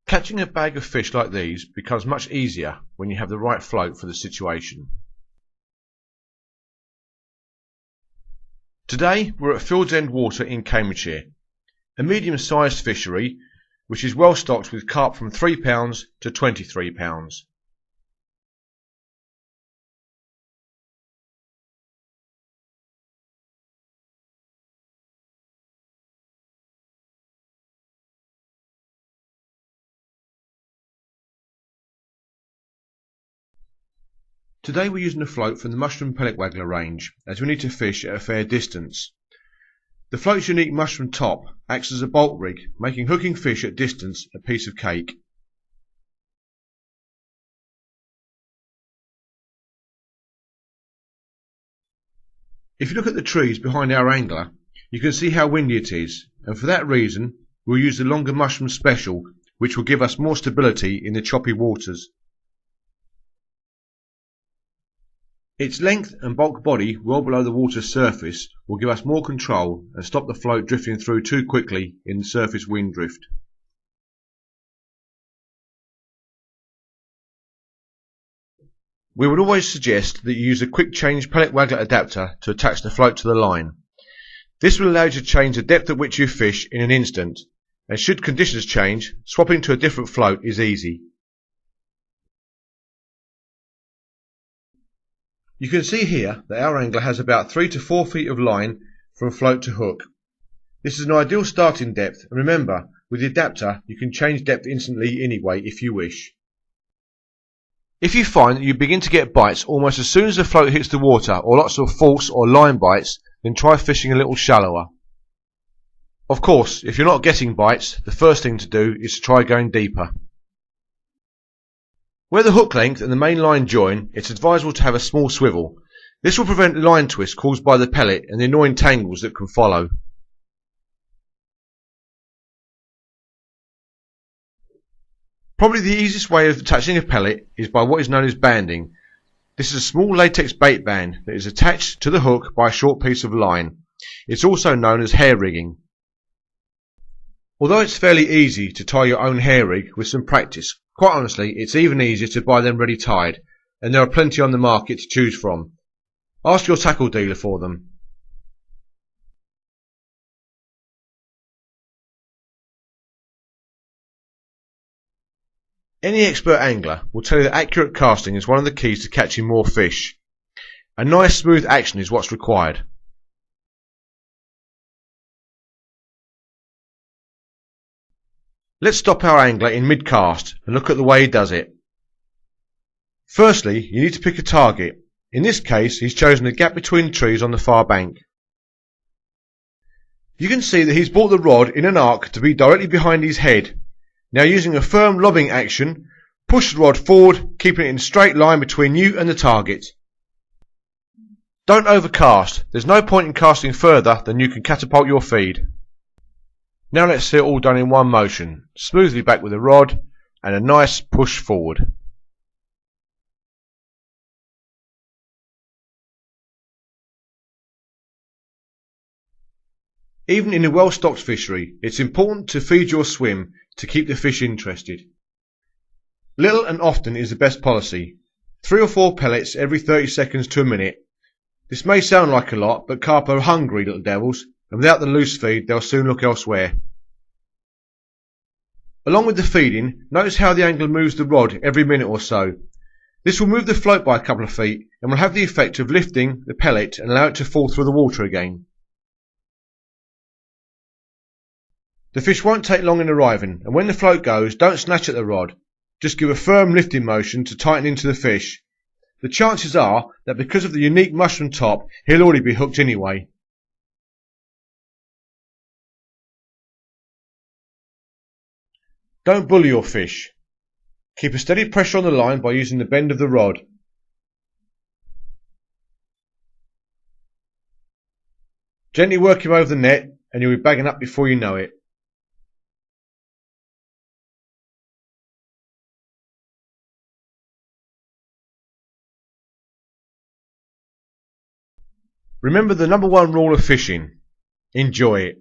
Catching a bag of fish like these becomes much easier when you have the right float for the situation. Today we're at Field's End Water in Cambridgeshire, a medium-sized fishery which is well stocked with carp from £3 to £23. Today we're using a float from the mushroom pellet Waggler range, as we need to fish at a fair distance. The float's unique mushroom top acts as a bolt rig, making hooking fish at distance a piece of cake. If you look at the trees behind our angler, you can see how windy it is, and for that reason we'll use the longer mushroom special, which will give us more stability in the choppy waters. Its length and bulk body well below the water's surface will give us more control and stop the float drifting through too quickly in the surface wind drift. We would always suggest that you use a quick change pellet Waggler adapter to attach the float to the line. This will allow you to change the depth at which you fish in an instant, and should conditions change, swapping to a different float is easy. You can see here that our angler has about 3 to 4 feet of line from float to hook. This is an ideal starting depth, and remember, with the adapter you can change depth instantly anyway if you wish. If you find that you begin to get bites almost as soon as the float hits the water, or lots of false or line bites, then try fishing a little shallower. Of course, if you're not getting bites, the first thing to do is to try going deeper. Where the hook length and the main line join, it's advisable to have a small swivel. This will prevent line twists caused by the pellet and the annoying tangles that can follow. Probably the easiest way of attaching a pellet is by what is known as banding. This is a small latex bait band that is attached to the hook by a short piece of line. It's also known as hair rigging. Although it's fairly easy to tie your own hair rig with some practice, quite honestly it's even easier to buy them ready tied, and there are plenty on the market to choose from. Ask your tackle dealer for them. Any expert angler will tell you that accurate casting is one of the keys to catching more fish. A nice smooth action is what's required. Let's stop our angler in mid-cast and look at the way he does it. Firstly, you need to pick a target. In this case, he's chosen a gap between trees on the far bank. You can see that he's brought the rod in an arc to be directly behind his head. Now, using a firm lobbing action, push the rod forward, keeping it in a straight line between you and the target. Don't overcast. There's no point in casting further than you can catapult your feed. Now let's see it all done in one motion, smoothly back with the rod and a nice push forward. Even in a well-stocked fishery, it's important to feed your swim to keep the fish interested. Little and often is the best policy. 3 or 4 pellets every 30 seconds to a minute. This may sound like a lot, but carp are hungry little devils, and without the loose feed they'll soon look elsewhere. Along with the feeding, notice how the angler moves the rod every minute or so. This will move the float by a couple of feet and will have the effect of lifting the pellet and allow it to fall through the water again. The fish won't take long in arriving, and when the float goes, don't snatch at the rod. Just give a firm lifting motion to tighten into the fish. The chances are that because of the unique mushroom top, he'll already be hooked anyway. Don't bully your fish. Keep a steady pressure on the line by using the bend of the rod. Gently work him over the net and you'll be bagging up before you know it. Remember the number one rule of fishing: enjoy it.